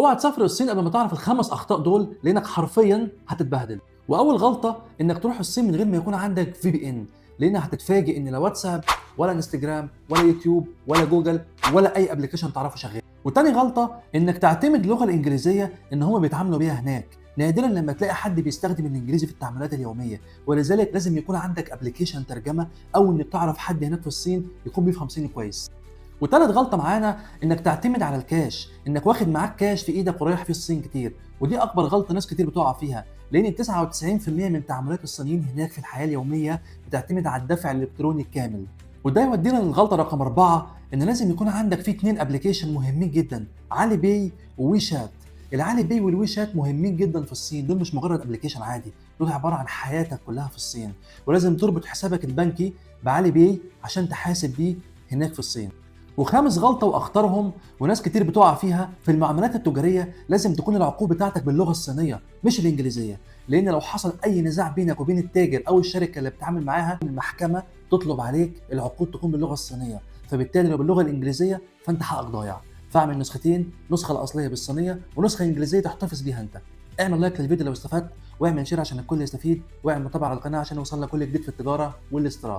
اوعى تسافر الصين قبل ما تعرف الخمس اخطاء دول، لانك حرفيا هتتبهدل. واول غلطه انك تروح الصين من غير ما يكون عندك في بي ان، لان هتتفاجئ ان لا واتساب ولا انستجرام ولا يوتيوب ولا جوجل ولا اي ابلكيشن تعرفه شغال. وتاني غلطه انك تعتمد اللغه الانجليزيه ان هم بيتعاملوا بيها هناك، نادرا لما تلاقي حد بيستخدم الانجليزي في التعاملات اليوميه، ولذلك لازم يكون عندك ابلكيشن ترجمه او انك تعرف حد هناك في الصين يكون بيفهم صيني كويس. وتالت غلطه معانا انك تعتمد على الكاش، انك واخد معاك كاش في ايدك ورايح في الصين كتير، ودي اكبر غلطه ناس كتير بتقع فيها، لان 99% من تعاملات الصينيين هناك في الحياه اليوميه بتعتمد على الدفع الالكتروني الكامل. وده يودينا للغلطه رقم 4، ان لازم يكون عندك فيه 2 ابلكيشن مهمين جدا، علي باي ووي شات. العلي باي والوي شات مهمين جدا في الصين، دول مش مجرد ابلكيشن عادي، دول عباره عن حياتك كلها في الصين، ولازم تربط حسابك البنكي بعلي باي عشان تحاسب بيه هناك في الصين. وخامس غلطة وأخطرهم وناس كتير بتقع فيها، في المعاملات التجارية لازم تكون العقود بتاعتك باللغة الصينية مش الإنجليزية، لأن لو حصل أي نزاع بينك وبين التاجر أو الشركة اللي بتتعامل معاها، المحكمة تطلب عليك العقود تكون باللغة الصينية، فبالتالي لو باللغة الإنجليزية فأنت حقك ضايع. فاعمل نسختين، نسخة الأصلية بالصينية ونسخة إنجليزية تحتفظ بيها أنت. اعمل لايك للفيديو لو استفدت، واعمل شير عشان الكل يستفيد، واعمل متابعة على القناة عشان يوصل لك كل جديد في التجارة والاستيراد.